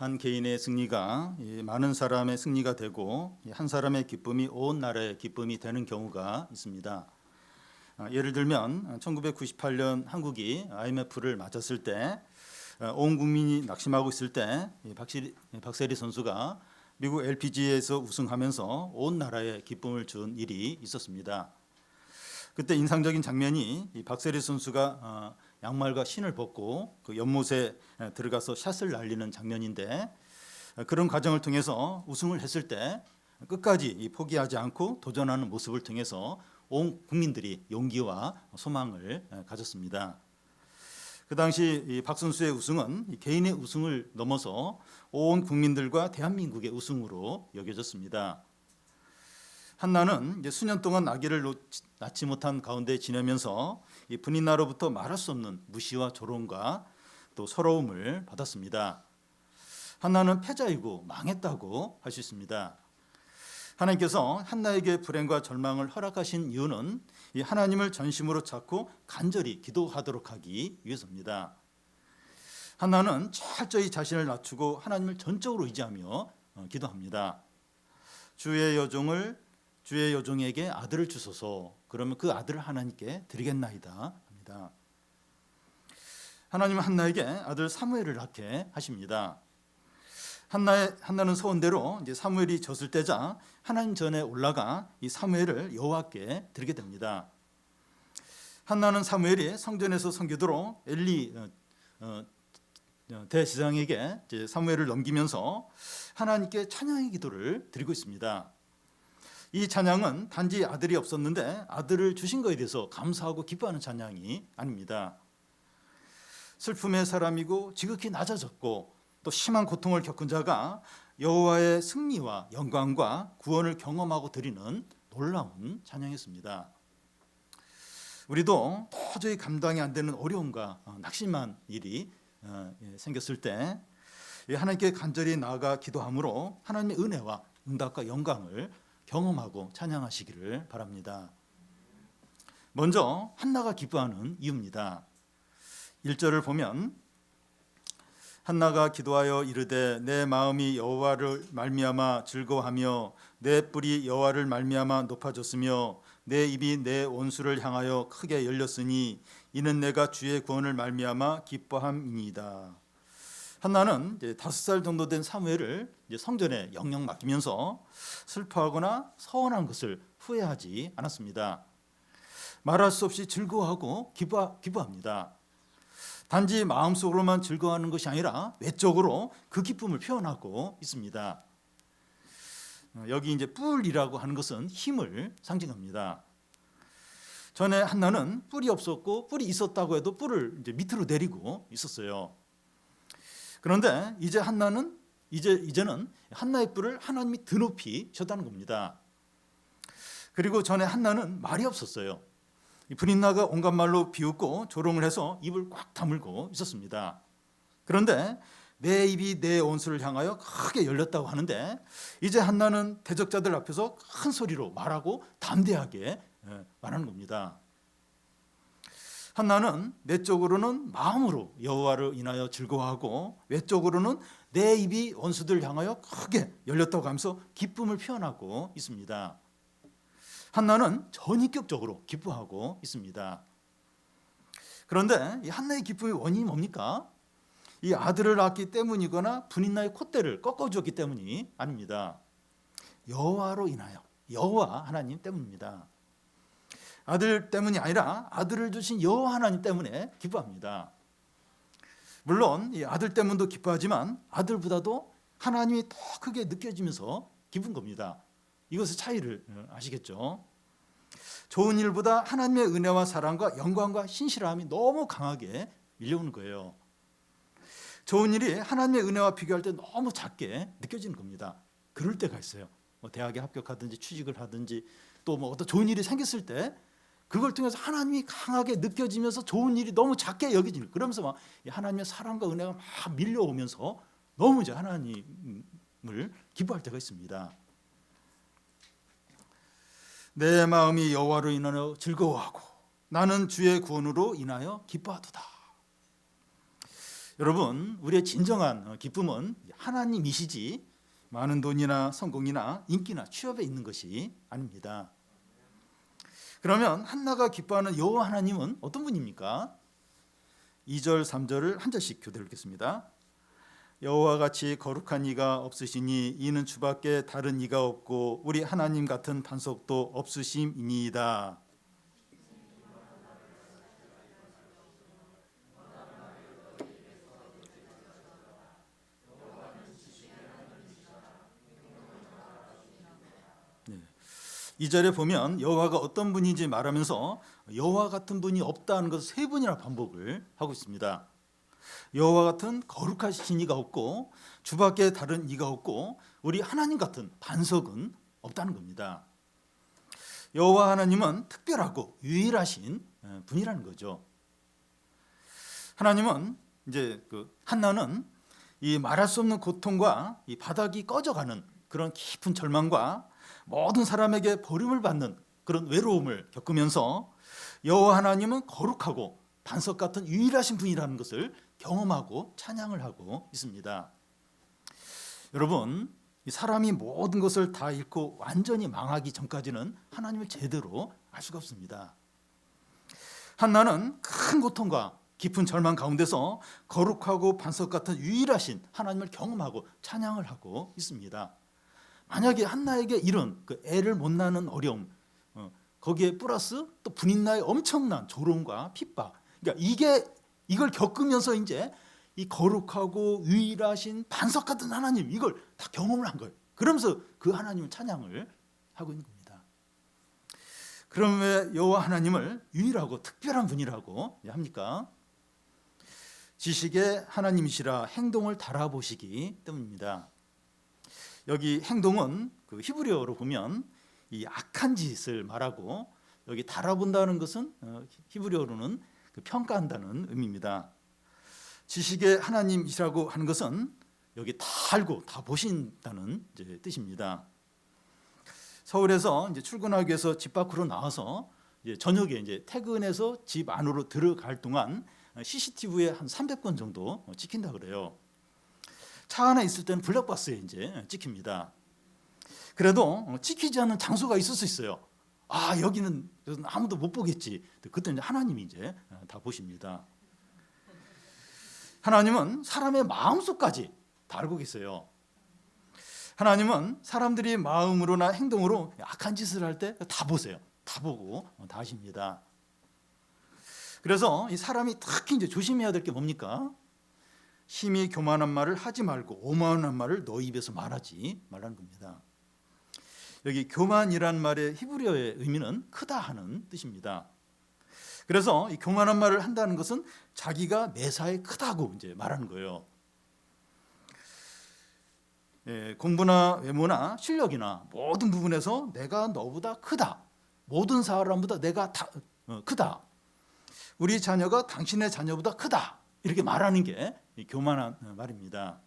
한 개인의 승리가 많은 사람의 승리가 되고 한 사람의 기쁨이 온 나라의 기쁨이 되는 경우가 있습니다. 예를 들면 1998년 한국이 IMF를 맞았을 때 온 국민이 낙심하고 있을 때 박세리 선수가 미국 LPGA에서 우승하면서 온 나라에 기쁨을 준 일이 있었습니다. 그때 인상적인 장면이 박세리 선수가 양말과 신을 벗고 그 연못에 들어가서 샷을 날리는 장면인데, 그런 과정을 통해서 우승을 했을 때 끝까지 포기하지 않고 도전하는 모습을 통해서 온 국민들이 용기와 소망을 가졌습니다. 그 당시 박 선수의 우승은 개인의 우승을 넘어서 온 국민들과 대한민국의 우승으로 여겨졌습니다. 한나는 수년 동안 아기를 낳지 못한 가운데 지내면서 이 분인나로부터 말할 수 없는 무시와 조롱과 또 서러움을 받았습니다. 한나는 패자이고 망했다고 할 수 있습니다. 하나님께서 한나에게 불행과 절망을 허락하신 이유는 이 하나님을 전심으로 찾고 간절히 기도하도록 하기 위해서입니다. 한나는 철저히 자신을 낮추고 하나님을 전적으로 의지하며 기도합니다. 주의 여종에게 아들을 주소서. 그러면 그 아들을 하나님께 드리겠나이다 합니다. 하나님은 한나에게 아들 사무엘을 낳게 하십니다. 한나는 소원대로 이제 사무엘이 졌을 때자 하나님 전에 올라가 이 사무엘을 여호와께 드리게 됩니다. 한나는 사무엘이 성전에서 섬기도록 엘리 대제사장에게 사무엘을 넘기면서 하나님께 찬양의 기도를 드리고 있습니다. 이 찬양은 단지 아들이 없었는데 아들을 주신 것에 대해서 감사하고 기뻐하는 찬양이 아닙니다. 슬픔의 사람이고 지극히 낮아졌고 또 심한 고통을 겪은 자가 여호와의 승리와 영광과 구원을 경험하고 드리는 놀라운 찬양이었습니다. 우리도 도저히 감당이 안 되는 어려움과 낙심한 일이 생겼을 때 하나님께 간절히 나아가 기도함으로 하나님의 은혜와 응답과 영광을 경험하고 찬양하시기를 바랍니다. 먼저 한나가 기뻐하는 이유입니다. 1절을 보면 한나가 기도하여 이르되 내 마음이 여호와를 말미암아 즐거워하며 내 뿔이 여호와를 말미암아 높아졌으며 내 입이 내 원수를 향하여 크게 열렸으니 이는 내가 주의 구원을 말미암아 기뻐함이니이다. 한나는 5살 정도 된 사무엘을 성전에 영영 맡기면서 슬퍼하거나 서운한 것을 후회하지 않았습니다. 말할 수 없이 즐거워하고 기뻐합니다. 단지 마음속으로만 즐거워하는 것이 아니라 외적으로 그 기쁨을 표현하고 있습니다. 여기 이제 뿔이라고 하는 것은 힘을 상징합니다. 전에 한나는 뿔이 없었고 뿔이 있었다고 해도 뿔을 이제 밑으로 내리고 있었어요. 그런데 이제는 한나의 뿔을 하나님이 드높이 셨다는 겁니다. 그리고 전에 한나는 말이 없었어요. 분인나가 온갖 말로 비웃고 조롱을 해서 입을 꽉 다물고 있었습니다. 그런데 내 입이 내 원수를 향하여 크게 열렸다고 하는데 이제 한나는 대적자들 앞에서 큰 소리로 말하고 담대하게 말하는 겁니다. 한나는 내적으로는 마음으로 여호와를 인하여 즐거워하고 외적으로는 내 입이 원수들 향하여 크게 열렸다고 하면서 기쁨을 표현하고 있습니다. 한나는 전인격적으로 기뻐하고 있습니다. 그런데 이 한나의 기쁨의 원인이 뭡니까? 이 아들을 낳았기 때문이거나 분인나의 콧대를 꺾어주었기 때문이 아닙니다. 여호와로 인하여, 여호와 하나님 때문입니다. 아들 때문이 아니라 아들을 주신 여호와 하나님 때문에 기뻐합니다. 물론 이 아들 때문도 기뻐하지만 아들보다도 하나님이 더 크게 느껴지면서 기쁜 겁니다. 이것의 차이를 아시겠죠? 좋은 일보다 하나님의 은혜와 사랑과 영광과 신실함이 너무 강하게 밀려오는 거예요. 좋은 일이 하나님의 은혜와 비교할 때 너무 작게 느껴지는 겁니다. 그럴 때가 있어요. 대학에 합격하든지 취직을 하든지 또 어떤 좋은 일이 생겼을 때 그걸 통해서 하나님이 강하게 느껴지면서 좋은 일이 너무 작게 여겨지는, 그러면서 막 하나님의 사랑과 은혜가 막 밀려오면서 너무 이제 하나님을 기뻐할 때가 있습니다. 내 마음이 여호와로 인하여 즐거워하고 나는 주의 구원으로 인하여 기뻐하도다. 여러분, 우리의 진정한 기쁨은 하나님이시지 많은 돈이나 성공이나 인기나 취업에 있는 것이 아닙니다. 그러면 한나가 기뻐하는 여호와 하나님은 어떤 분입니까? 2절 3절을 한 절씩 교대로 읽겠습니다. 여호와 같이 거룩한 이가 없으시니 이는 주밖에 다른 이가 없고 우리 하나님 같은 반석도 없으심이니이다. 네. 2절에 보면 여호와가 어떤 분인지 말하면서 여호와 같은 분이 없다는 것을 세 번이나 반복을 하고 있습니다. 여호와 같은 거룩하신 이가 없고 주밖에 다른 이가 없고 우리 하나님 같은 반석은 없다는 겁니다. 여호와 하나님은 특별하고 유일하신 분이라는 거죠. 하나님은 이제 한나는 이 말할 수 없는 고통과 이 바닥이 꺼져가는 그런 깊은 절망과 모든 사람에게 버림을 받는 그런 외로움을 겪으면서 여호와 하나님은 거룩하고 반석 같은 유일하신 분이라는 것을 경험하고 찬양을 하고 있습니다. 여러분, 이 사람이 모든 것을 다 잃고 완전히 망하기 전까지는 하나님을 제대로 알 수가 없습니다. 한나는 큰 고통과 깊은 절망 가운데서 거룩하고 반석 같은 유일하신 하나님을 경험하고 찬양을 하고 있습니다. 만약에 한나에게 이런 애를 못 낳는 어려움, 거기에 플러스 또 분인나의 엄청난 조롱과 핍박, 그러니까 이걸 겪으면서 이제 이 거룩하고 유일하신 반석 같은 하나님, 이걸 다 경험을 한 거예요. 그러면서 그 하나님을 찬양을 하고 있는 겁니다. 그럼 왜 여호와 하나님을 유일하고 특별한 분이라고 합니까? 지식의 하나님이시라 행동을 달아보시기 때문입니다. 여기 행동은 그 히브리어로 보면 이 악한 짓을 말하고, 여기 달아본다는 것은 히브리어로는 평가한다는 의미입니다. 지식의 하나님이시라고 하는 것은 여기 다 알고 다 보신다는 이제 뜻입니다. 서울에서 이제 출근하기 위해서 집 밖으로 나와서 이제 저녁에 이제 퇴근해서 집 안으로 들어갈 동안 CCTV에 한 300건 정도 찍힌다 그래요. 차 안에 있을 때는 블랙박스에 이제 찍힙니다. 그래도 찍히지 않는 장소가 있을 수 있어요. 아, 여기는 아무도 못 보겠지. 그때 이제 하나님이 이제 다 보십니다. 하나님은 사람의 마음속까지 다 알고 계세요. 하나님은 사람들이 마음으로나 행동으로 악한 짓을 할 때 다 보세요. 다 보고 다 아십니다. 그래서 이 사람이 특히 이제 조심해야 될 게 뭡니까? 심히 교만한 말을 하지 말고 오만한 말을 너 입에서 말하지 말라는 겁니다. 여기 교만이란 말의 히브리어의 의미는 크다 하는 뜻입니다. 그래서 이 교만한 말을 한다는 것은 자기가 매사에 크다고 이제 말하는 거예요. 공부나 외모나 실력이나 모든 부분에서 내가 너보다 크다. 모든 사람보다 내가 크다. 우리 자녀가 당신의 자녀보다 크다. 이렇게 말하는 게 교만한 말입니다.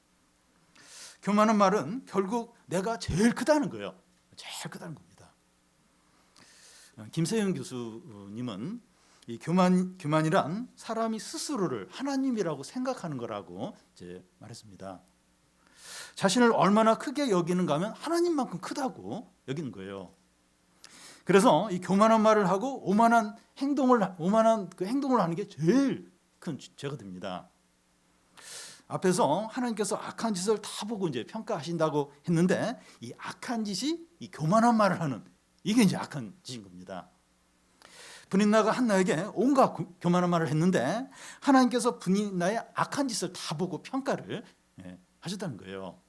교만한 말은 결국 내가 제일 크다는 거예요. 제일 크다는 겁니다. 김세영 교수님은 이 교만이란 사람이 스스로를 하나님이라고 생각하는 거라고 이제 말했습니다. 자신을 얼마나 크게 여기는가 하면 하나님만큼 크다고 여기는 거예요. 그래서 이 교만한 말을 하고 오만한 그 행동을 하는 게 제일 큰 죄가 됩니다. 앞에서 하나님께서 악한 짓을 다 보고 이제 평가하신다고 했는데, 이 악한 짓이 이 교만한 말을 하는, 이게 이제 악한 짓인 겁니다. 분인나가 한나에게 온갖 교만한 말을 했는데 하나님께서 분인나의 악한 짓을 다 보고 평가를 하셨다는 거예요.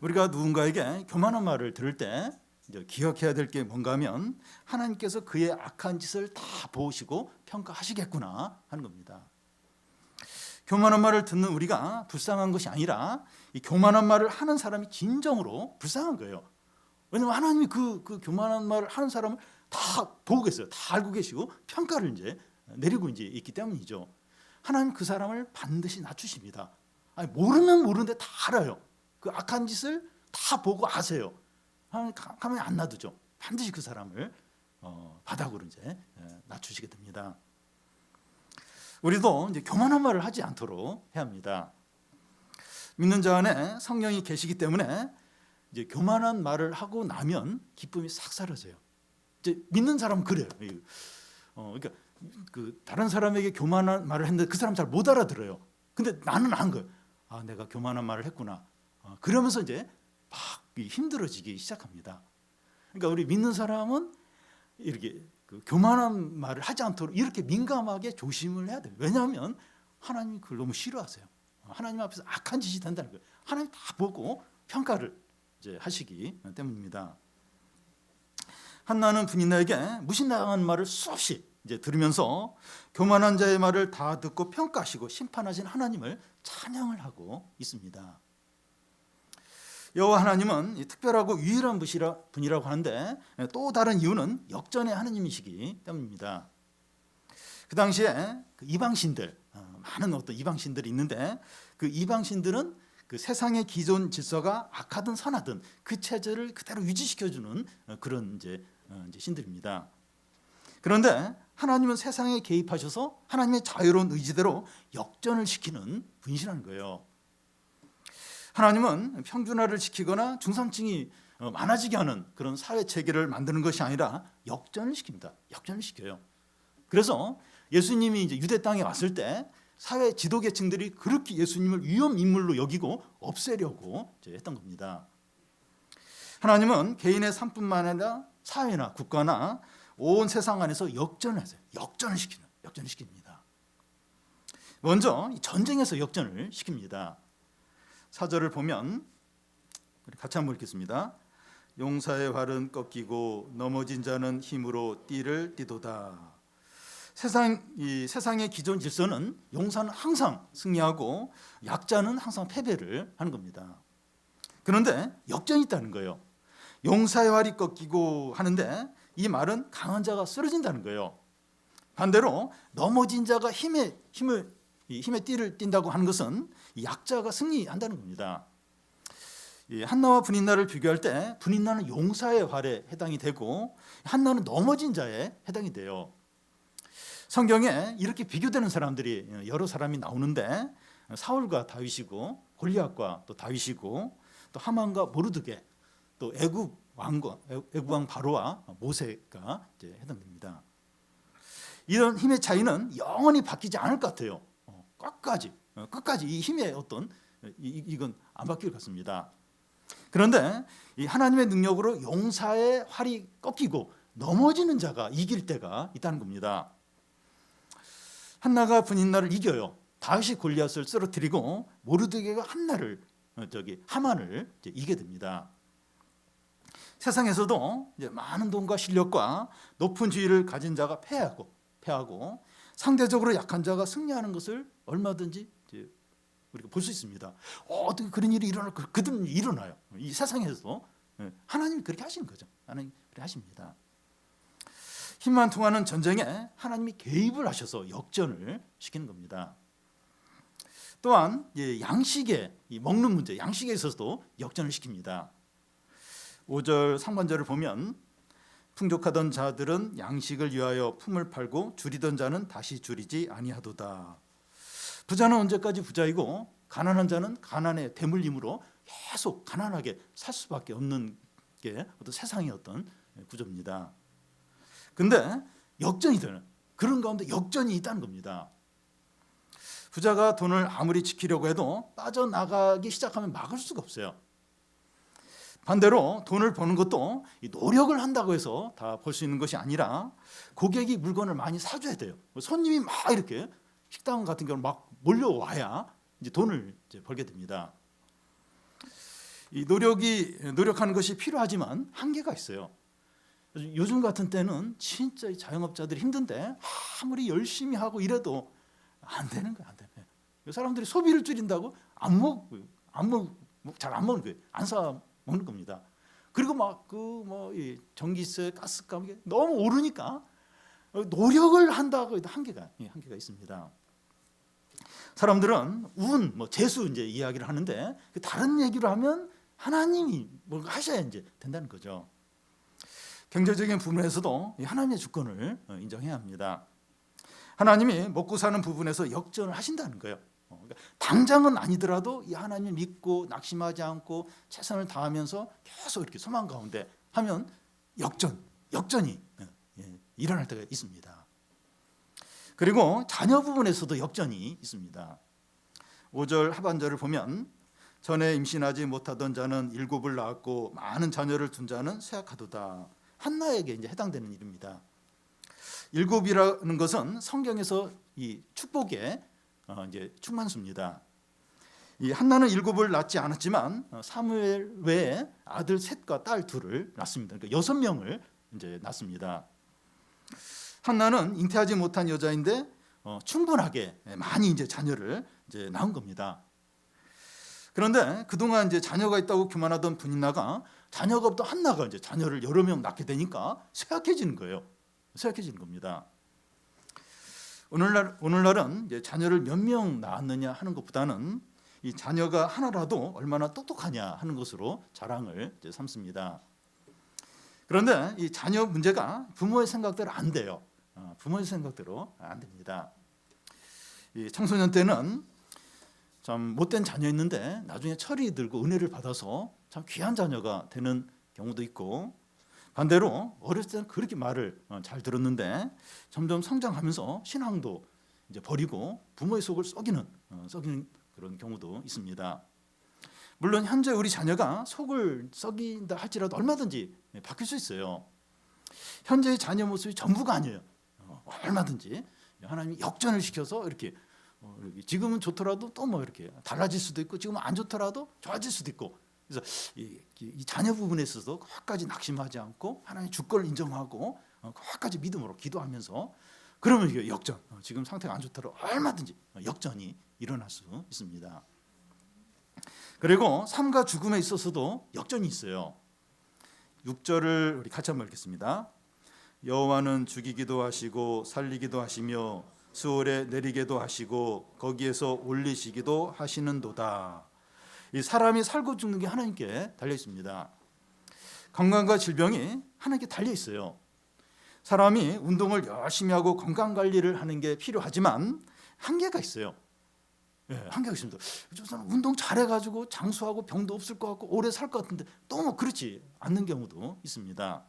우리가 누군가에게 교만한 말을 들을 때 이제 기억해야 될 게 뭔가 하면 하나님께서 그의 악한 짓을 다 보시고 평가하시겠구나 하는 겁니다. 교만한 말을 듣는 우리가 불쌍한 것이 아니라 이 교만한 말을 하는 사람이 진정으로 불쌍한 거예요. 왜냐하면 하나님이 그 교만한 말을 하는 사람을 다 보고 계세요. 다 알고 계시고 평가를 이제 내리고 이제 있기 때문이죠. 하나님 그 사람을 반드시 낮추십니다. 아니, 모르면 모르는데 다 알아요. 그 악한 짓을 다 보고 아세요. 하나님 가만히 안 놔두죠. 반드시 그 사람을 바닥으로 이제 낮추시게 됩니다. 우리도 이제 교만한 말을 하지 않도록 해야 합니다. 믿는 자 안에 성령이 계시기 때문에 이제 교만한 말을 하고 나면 기쁨이 싹 사라져요. 이제 믿는 사람은 그래요. 그러니까 그 다른 사람에게 교만한 말을 했는데 그 사람 잘 못 알아들어요. 근데 나는 안 거예요. 아, 내가 교만한 말을 했구나. 그러면서 이제 막 힘들어지기 시작합니다. 그러니까 우리 믿는 사람은 이렇게 그 교만한 말을 하지 않도록 이렇게 민감하게 조심을 해야 돼요. 왜냐하면 하나님이 그걸 너무 싫어하세요. 하나님 앞에서 악한 짓이 된다는 거예요. 하나님 다 보고 평가를 이제 하시기 때문입니다. 한나는 분인나에게 무신당한 말을 수없이 이제 들으면서 교만한 자의 말을 다 듣고 평가하시고 심판하신 하나님을 찬양을 하고 있습니다. 여호와 하나님은 특별하고 유일한 분이라고 하는데 또 다른 이유는 역전의 하나님이시기 때문입니다. 그 당시에 그 이방신들, 많은 어떤 이방신들이 있는데 그 이방신들은 그 세상의 기존 질서가 악하든 선하든 그 체제를 그대로 유지시켜주는 그런 이제 신들입니다. 그런데 하나님은 세상에 개입하셔서 하나님의 자유로운 의지대로 역전을 시키는 분이시라는 거예요. 하나님은 평준화를 지키거나 중산층이 많아지게 하는 그런 사회 체계를 만드는 것이 아니라 역전을 시킵니다. 역전을 시켜요. 그래서 예수님이 이제 유대 땅에 왔을 때 사회 지도계층들이 그렇게 예수님을 위험 인물로 여기고 없애려고 했던 겁니다. 하나님은 개인의 삶뿐만 아니라 사회나 국가나 온 세상 안에서 역전을 하세요. 역전을 시킵니다. 먼저 전쟁에서 역전을 시킵니다. 4절을 보면 같이 한번 읽겠습니다. 용사의 활은 꺾이고 넘어진 자는 힘으로 띠를 띠도다. 세상의 기존 질서는 용사는 항상 승리하고 약자는 항상 패배를 하는 겁니다. 그런데 역전이 있다는 거예요. 용사의 활이 꺾이고 하는데 이 말은 강한 자가 쓰러진다는 거예요. 반대로 넘어진 자가 힘의 띠를 띈다고 하는 것은 약자가 승리한다는 겁니다. 한나와 분인나를 비교할 때 분인나는 용사의 활에 해당이 되고 한나는 넘어진 자에 해당이 돼요. 성경에 이렇게 비교되는 사람들이 여러 사람이 나오는데 사울과 다윗이고 골리앗과 또 다윗이고 또 하만과 모르드게 또 애굽 왕 바로와 모세가 이제 해당됩니다. 이런 힘의 차이는 영원히 바뀌지 않을 것 같아요. 끝까지 이 힘의 어떤 이건 안 바뀔 것 같습니다. 그런데 이 하나님의 능력으로 용사의 활이 꺾이고 넘어지는 자가 이길 때가 있다는 겁니다. 한나가 분인나를 이겨요. 다윗이 골리앗을 쓰러뜨리고 모르드게가 하만을 이기게 됩니다. 세상에서도 이제 많은 돈과 실력과 높은 지위를 가진 자가 패하고 상대적으로 약한 자가 승리하는 것을 얼마든지 우리가 볼 수 있습니다. 어떻게 그런 일이 그들은 일어나요. 이 세상에서 하나님이 그렇게 하시는 거죠. 하나님이 그렇게 하십니다. 힘만 통하는 전쟁에 하나님이 개입을 하셔서 역전을 시키는 겁니다. 또한 양식에 먹는 문제, 양식에 있어서도 역전을 시킵니다. 5절 상반절을 보면 풍족하던 자들은 양식을 위하여 품을 팔고 줄이던 자는 다시 줄이지 아니하도다. 부자는 언제까지 부자이고 가난한 자는 가난의 대물림으로 계속 가난하게 살 수밖에 없는 게 어떤 세상의 어떤 구조입니다. 근데 역전이 되는 그런 가운데 역전이 있다는 겁니다. 부자가 돈을 아무리 지키려고 해도 빠져나가기 시작하면 막을 수가 없어요. 반대로 돈을 버는 것도 노력을 한다고 해서 다 벌 수 있는 것이 아니라 고객이 물건을 많이 사줘야 돼요. 손님이 막 이렇게 식당 같은 경우는 막 몰려와야 이제 돈을 벌게 됩니다. 이 노력하는 것이 필요하지만 한계가 있어요. 요즘 같은 때는 진짜 자영업자들이 힘든데 아무리 열심히 하고 이래도 안 되는 거예요. 안 되는 거예요. 사람들이 소비를 줄인다고 잘 안 먹는 거예요. 안 사 먹는 겁니다. 그리고 막 전기세, 가스값 이게 너무 오르니까 노력을 한다고 해도 한계가 있습니다. 사람들은 재수 이야기를 하는데 다른 얘기를 하면 하나님이 뭔가 하셔야 된다는 거죠. 경제적인 부분에서도 하나님의 주권을 인정해야 합니다. 하나님이 먹고 사는 부분에서 역전을 하신다는 거예요. 그러니까 당장은 아니더라도 이 하나님을 믿고 낙심하지 않고 최선을 다하면서 계속 이렇게 소망 가운데 하면 역전이 일어날 때가 있습니다. 그리고 자녀 부분에서도 역전이 있습니다. 5절 하반절을 보면 전에 임신하지 못하던 자는 7을 낳았고 많은 자녀를 둔 자는 쇠약하도다. 한나에게 이제 해당되는 일입니다. 7이라는 것은 성경에서 이 축복의 이제 충만수입니다. 이 한나는 7을 낳지 않았지만 사무엘 외에 아들 셋과 딸 2을 낳습니다. 그러니까 6명을 이제 낳습니다. 한나는 잉태하지 못한 여자인데 충분하게 많이 이제 자녀를 이제 낳은 겁니다. 그런데 그동안 이제 자녀가 있다고 교만하던 분인나가 자녀가 없던 한나가 이제 자녀를 여러 명 낳게 되니까 쇠약해지는 거예요. 쇠약해지는 겁니다. 오늘날은 이제 자녀를 몇 명 낳았느냐 하는 것보다는 이 자녀가 하나라도 얼마나 똑똑하냐 하는 것으로 자랑을 이제 삼습니다. 그런데 이 자녀 문제가 부모의 생각대로 안 돼요. 부모의 생각대로 안 됩니다. 이 청소년 때는 참 못된 자녀였는데 나중에 철이 들고 은혜를 받아서 참 귀한 자녀가 되는 경우도 있고, 반대로 어렸을 때는 그렇게 말을 잘 들었는데 점점 성장하면서 신앙도 이제 버리고 부모의 속을 썩이는 그런 경우도 있습니다. 물론 현재 우리 자녀가 속을 썩인다 할지라도 얼마든지 바뀔 수 있어요. 현재의 자녀 모습이 전부가 아니에요. 얼마든지 하나님이 역전을 시켜서 이렇게 지금은 좋더라도 또 뭐 이렇게 달라질 수도 있고, 지금은 안 좋더라도 좋아질 수도 있고, 그래서 이 자녀 부분에 있어서 끝까지 낙심하지 않고 하나님의 주권을 인정하고 끝까지 믿음으로 기도하면서 그러면 이게 역전, 지금 상태가 안 좋더라도 얼마든지 역전이 일어날 수 있습니다. 그리고 삶과 죽음에 있어서도 역전이 있어요. 6절을 우리 같이 한번 읽겠습니다. 여호와는 죽이기도 하시고 살리기도 하시며 수월에 내리게도 하시고 거기에서 올리시기도 하시는도다. 이 사람이 살고 죽는 게 하나님께 달려 있습니다. 건강과 질병이 하나님께 달려 있어요. 사람이 운동을 열심히 하고 건강 관리를 하는 게 필요하지만 한계가 있어요. 한계가 있습니다. 저는 운동 잘해가지고 장수하고 병도 없을 것 같고 오래 살 것 같은데 또 그렇지 않는 경우도 있습니다.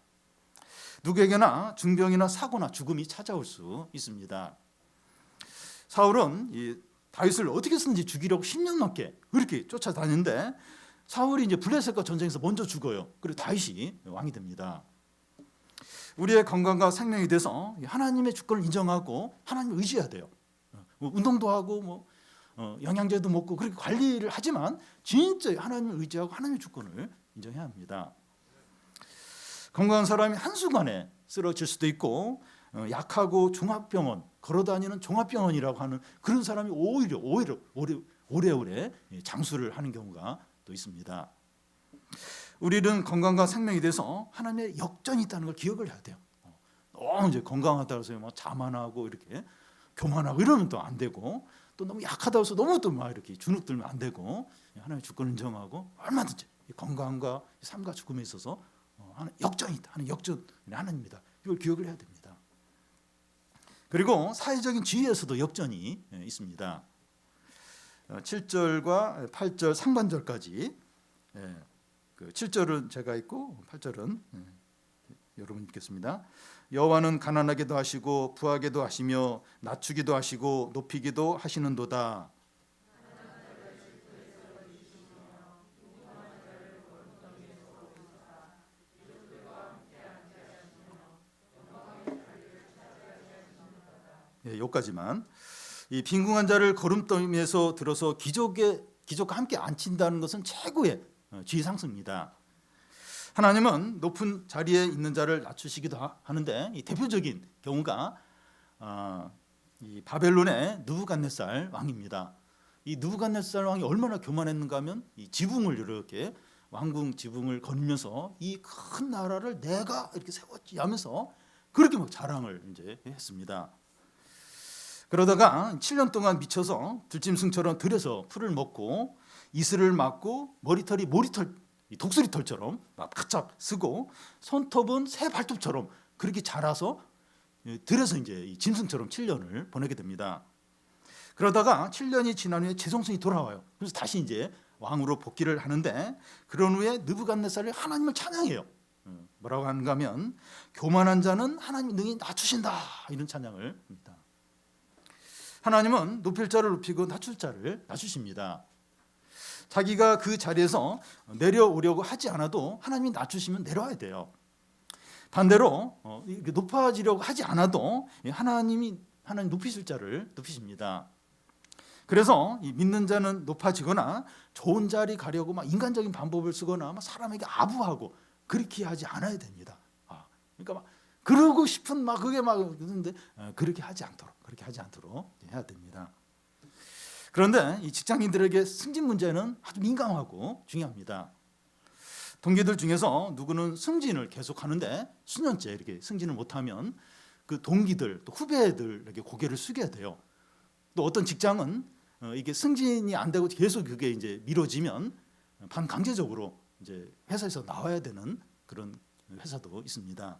누구에게나 중병이나 사고나 죽음이 찾아올 수 있습니다. 사울은 이 다윗을 어떻게 해서든지 죽이려고 10년 넘게 그렇게 쫓아다니는데 사울이 이제 블레셋과 전쟁에서 먼저 죽어요. 그리고 다윗이 왕이 됩니다. 우리의 건강과 생명에 대해서 하나님의 주권을 인정하고 하나님을 의지해야 돼요. 운동도 하고 영양제도 먹고 그렇게 관리를 하지만 진짜 하나님을 의지하고 하나님의 주권을 인정해야 합니다. 건강한 사람이 한순간에 쓰러질 수도 있고 약하고 종합병원 걸어다니는 종합병원이라고 하는 그런 사람이 오히려 오래오래 장수를 하는 경우가 또 있습니다. 우리는 건강과 생명에 대해서 하나님의 역전이 있다는 걸 기억을 해야 돼요. 너무 이제 건강하다고 해서 막 자만하고 이렇게 교만하고 이러면 또 안 되고, 또 너무 약하다고 해서 너무 또 막 이렇게 주눅들면 안 되고, 하나님의 주권을 인정하고 얼마든지 건강과 삶과 죽음에 있어서 역전이 있다. 하나님 역전 하나님입니다. 이걸 기억을 해야 됩니다. 그리고 사회적인 지위에서도 역전이 있습니다. 7절과 8절 상반절까지, 그 7절은 제가 있고 8절은 여러분 읽겠습니다. 여호와는 가난하게도 하시고 부하게도 하시며 낮추기도 하시고 높이기도 하시는도다. 여기까지만. 이 빈궁한 자를 거름더미에서 들어서 기족과 함께 앉힌다는 것은 최고의 지위 상승입니다. 하나님은 높은 자리에 있는 자를 낮추시기도 하는데, 이 대표적인 경우가 이 바벨론의 느부갓네살 왕입니다. 이 느부갓네살 왕이 얼마나 교만했는가 하면 이 지붕을 이렇게 왕궁 지붕을 거니면서 이 큰 나라를 내가 이렇게 세웠지 하면서 그렇게 막 자랑을 이제 했습니다. 그러다가 7년 동안 미쳐서 들짐승처럼 들여서 풀을 먹고 이슬을 맞고 머리털이 모리털 독수리털처럼 막 바짝 쓰고 손톱은 새 발톱처럼 그렇게 자라서 들여서 이제 이 짐승처럼 7년을 보내게 됩니다. 그러다가 7년이 지난 후에 제송성이 돌아와요. 그래서 다시 이제 왕으로 복귀를 하는데, 그런 후에 느부갓네살이 하나님을 찬양해요. 뭐라고 하는가 하면 교만한 자는 하나님이 능히 낮추신다, 이런 찬양을 합니다. 하나님은 높일 자를 높이고 낮출 자를 낮추십니다. 자기가 그 자리에서 내려오려고 하지 않아도 하나님이 낮추시면 내려와야 돼요. 반대로 높아지려고 하지 않아도 하나님 높이실 자를 높이십니다. 그래서 이 믿는 자는 높아지거나 좋은 자리 가려고 막 인간적인 방법을 쓰거나 막 사람에게 아부하고 그렇게 하지 않아야 됩니다. 그러니까 막 그러고 싶은 막 그게 막 그런데 그렇게 하지 않도록 해야 됩니다. 그런데 이 직장인들에게 승진 문제는 아주 민감하고 중요합니다. 동기들 중에서 누구는 승진을 계속하는데 수년째 이렇게 승진을 못하면 그 동기들 또 후배들에게 고개를 숙여야 돼요. 또 어떤 직장은 이게 승진이 안 되고 계속 그게 이제 미뤄지면 반강제적으로 이제 회사에서 나와야 되는 그런 회사도 있습니다.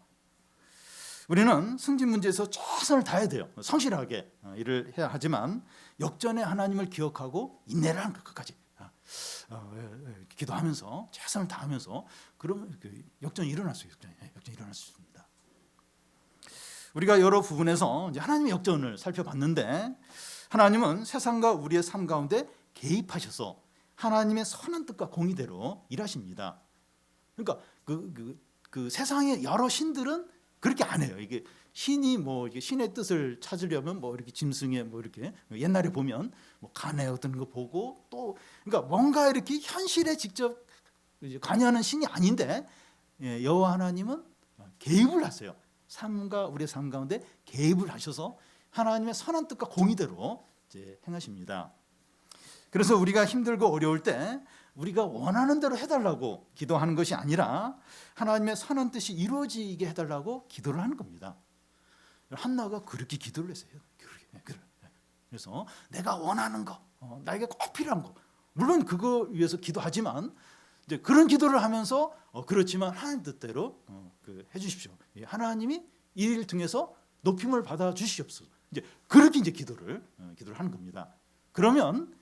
우리는 승진 문제에서 최선을 다해야 돼요. 성실하게 일을 해야 하지만 역전의 하나님을 기억하고 인내를 하는 것까지 기도하면서 최선을 다하면서 그러면 역전이 일어날 수 있습니다. 우리가 여러 부분에서 이제 하나님의 역전을 살펴봤는데, 하나님은 세상과 우리의 삶 가운데 개입하셔서 하나님의 선한 뜻과 공의대로 일하십니다. 그러니까 그 세상의 여러 신들은 그렇게 안 해요. 이게 신이 뭐 이게 신의 뜻을 찾으려면 뭐 이렇게 짐승에 뭐 이렇게 옛날에 보면 뭐 간에 어떤 거 보고 또 그러니까 뭔가 이렇게 현실에 직접 관여하는 신이 아닌데, 여호와 하나님은 개입을 하세요. 삶과 우리의 삶 가운데 개입을 하셔서 하나님의 선한 뜻과 공의대로 이제 행하십니다. 그래서 우리가 힘들고 어려울 때 우리가 원하는 대로 해달라고 기도하는 것이 아니라 하나님의 선한 뜻이 이루어지게 해달라고 기도를 하는 겁니다. 한나가 그렇게 기도를 했어요. 그래서 내가 원하는 거, 나에게 꼭 필요한 거, 물론 그거 위해서 기도하지만 이제 그런 기도를 하면서 그렇지만 하나님 뜻대로 해주십시오. 하나님이 이 일 통해서 높임을 받아 주시옵소서. 이제 그렇게 이제 기도를 하는 겁니다. 그러면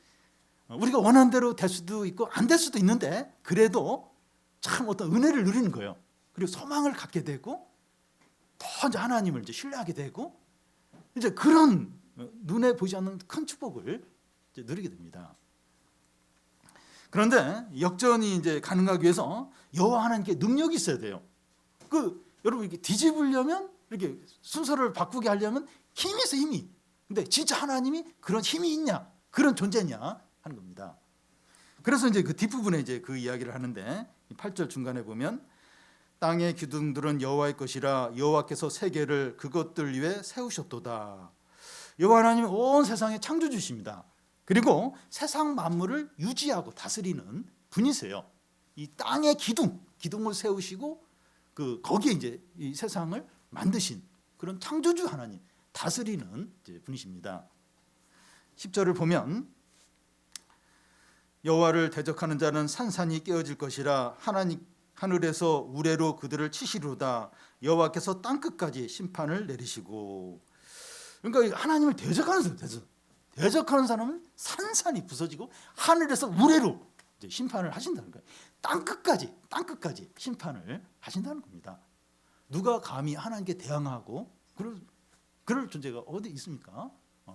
우리가 원하는 대로 될 수도 있고 안 될 수도 있는데 그래도 참 어떤 은혜를 누리는 거예요. 그리고 소망을 갖게 되고 더 이제 하나님을 이제 신뢰하게 되고 이제 그런 눈에 보이지 않는 큰 축복을 이제 누리게 됩니다. 그런데 역전이 이제 가능하기 위해서 여호와 하나님께 능력이 있어야 돼요. 여러분 이렇게 뒤집으려면 이렇게 순서를 바꾸게 하려면 힘이 있어, 힘이. 근데 진짜 하나님이 그런 힘이 있냐, 그런 존재냐 하는 겁니다. 그래서 이제 그 뒷부분에 이제 그 이야기를 하는데 8절 중간에 보면 땅의 기둥들은 여호와의 것이라 여호와께서 세계를 그것들 위에 세우셨도다. 여호와 하나님은 온 세상의 창조주십니다. 그리고 세상 만물을 유지하고 다스리는 분이세요. 이 땅의 기둥을 세우시고 거기에 이제 이 세상을 만드신 그런 창조주 하나님, 다스리는 이제 분이십니다. 10절을 보면 여호와를 대적하는 자는 산산이 깨어질 것이라 하늘에서 우레로 그들을 치시리로다. 여호와께서 땅끝까지 심판을 내리시고. 그러니까 하나님을 대적하는 사람은 산산이 부서지고 하늘에서 우레로 이제 심판을 하신다는 거예요. 땅끝까지 심판을 하신다는 겁니다. 누가 감히 하나님께 대항하고 그럴 존재가 어디 있습니까?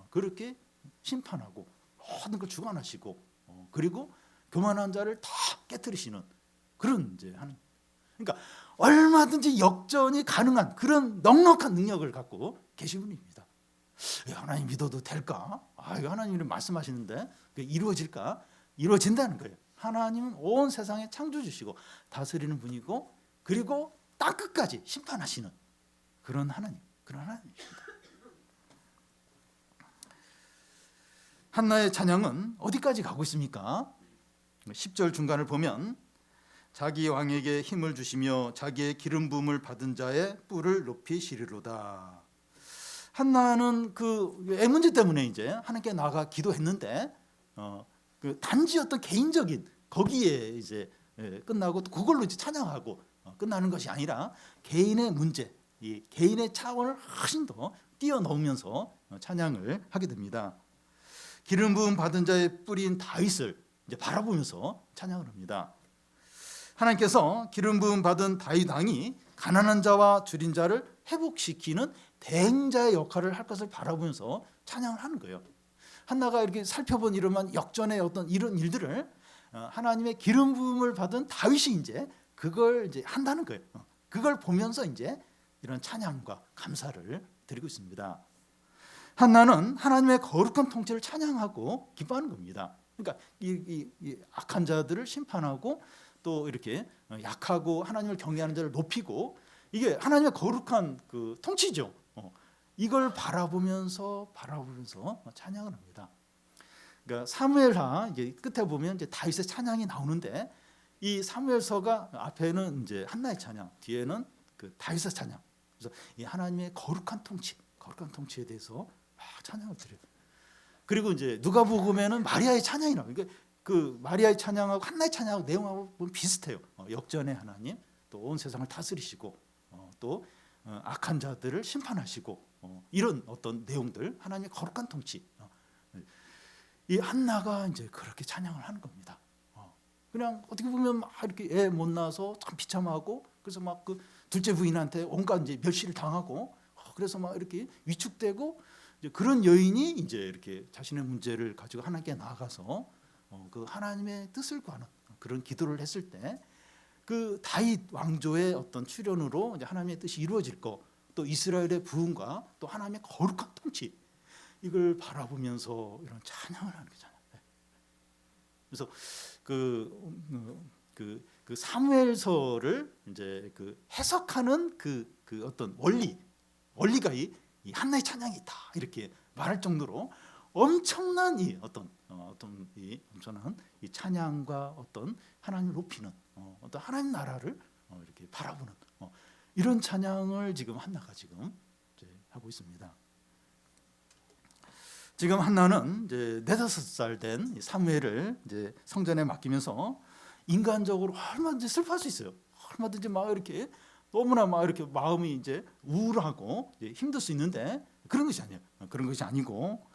그렇게 심판하고 모든 걸 주관하시고 그리고 교만한 자를 다 깨트리시는 그런 이제 하는. 그러니까 얼마든지 역전이 가능한 그런 넉넉한 능력을 갖고 계신 분입니다. 하나님 믿어도 될까? 이거 하나님이 말씀하시는데 이루어질까? 이루어진다는 거예요. 하나님은 온 세상에 창조주시고 다스리는 분이고 그리고 땅끝까지 심판하시는 그런 하나님입니다. 한나의 찬양은 어디까지 가고 있습니까? 10절 중간을 보면 자기 왕에게 힘을 주시며 자기의 기름 부음을 받은 자의 뿔을 높이시리로다. 한나는 그 애문제 때문에 이제 하나님께 나가 기도했는데 단지 어떤 개인적인 거기에 이제 끝나고 그걸로 이제 찬양하고 끝나는 것이 아니라 개인의 문제, 이 개인의 차원을 훨씬 더 뛰어넘으면서 찬양을 하게 됩니다. 기름 부음 받은 자의 뿌리인 다윗을 이제 바라보면서 찬양을 합니다. 하나님께서 기름 부음 받은 다윗 왕이 가난한 자와 줄인 자를 회복시키는 대행자의 역할을 할 것을 바라보면서 찬양을 하는 거예요. 한나가 이렇게 살펴본 이러한 역전의 어떤 이런 일들을 하나님의 기름 부음을 받은 다윗이 이제 그걸 이제 한다는 거예요. 그걸 보면서 이제 이런 찬양과 감사를 드리고 있습니다. 한나는 하나님의 거룩한 통치를 찬양하고 기뻐하는 겁니다. 그러니까 이 악한 자들을 심판하고 또 이렇게 약하고 하나님을 경외하는 자를 높이고 이게 하나님의 거룩한 그 통치죠. 이걸 바라보면서 찬양을 합니다. 그러니까 사무엘하 이제 끝에 보면 이제 다윗의 찬양이 나오는데 이 사무엘서가 앞에는 이제 한나의 찬양, 뒤에는 그 다윗의 찬양. 그래서 이 하나님의 거룩한 통치에 대해서 찬양을 드려요. 그리고 이제 누가복음에는 마리아의 찬양이 나와요. 그러니까 그 마리아의 찬양하고 한나의 찬양하고 내용하고 보면 비슷해요. 역전의 하나님, 또 온 세상을 다스리시고, 또 악한 자들을 심판하시고, 이런 어떤 내용들, 하나님의 거룩한 통치. 이 한나가 이제 그렇게 찬양을 하는 겁니다. 그냥 어떻게 보면 막 이렇게 애 못 낳아서 참 비참하고, 그래서 막 그 둘째 부인한테 온갖 이제 멸시를 당하고, 그래서 막 이렇게 위축되고, 이제 그런 여인이 이제 이렇게 자신의 문제를 가지고 하나님께 나아가서 그 하나님의 뜻을 구하는 그런 기도를 했을 때 그 다윗 왕조의 어떤 출현으로 이제 하나님의 뜻이 이루어질 거, 또 이스라엘의 부흥과 또 하나님의 거룩한 통치, 이걸 바라보면서 이런 찬양을 하는 거잖아요. 그래서 그 사무엘서를 이제 그 해석하는 그 어떤 원리가 이 한나의 찬양이 있다 이렇게 말할 정도로 엄청난 이 엄청난 이 찬양과 어떤 하나님을 높이는 어떤 하나님 나라를 이렇게 바라보는 이런 찬양을 지금 한나가 지금 이제 하고 있습니다. 지금 한나는 이제 4-5살 된 사무엘을 이제 성전에 맡기면서 인간적으로 얼마든지 슬퍼할 수 있어요. 얼마든지 막 이렇게 너무나 막 이렇게 마음이 이제 우울하고 이제 힘들 수 있는데 그런 것이 아니에요. 그런 것이 아니고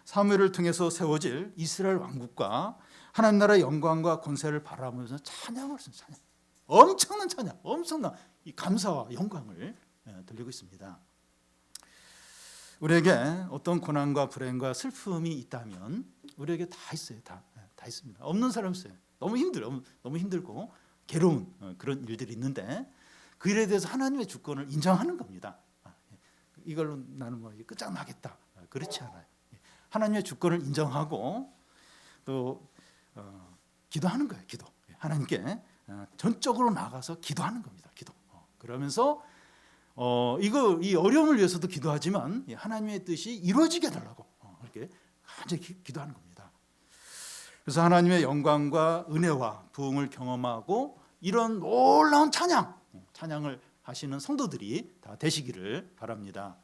사무엘을 통해서 세워질 이스라엘 왕국과 하나님 나라의 영광과 권세를 바라보면서 찬양을 했습니다. 찬양. 엄청난 찬양, 엄청난 이 감사와 영광을 들리고 있습니다. 우리에게 어떤 고난과 불행과 슬픔이 있다면 우리에게 다 있어요. 다 있습니다. 없는 사람 없어요. 너무 힘들고 괴로운 그런 일들이 있는데 그 일에 대해서 하나님의 주권을 인정하는 겁니다. 이걸로 나는 뭐 끝장나겠다. 그렇지 않아요. 하나님의 주권을 인정하고 또 기도하는 거예요. 기도. 하나님께 전적으로 나가서 기도하는 겁니다. 기도. 그러면서 이 어려움을 위해서도 기도하지만 하나님의 뜻이 이루어지게 해달라고 이렇게 간절히 기도하는 겁니다. 그래서 하나님의 영광과 은혜와 부흥을 경험하고 이런 놀라운 찬양을 하시는 성도들이 다 되시기를 바랍니다.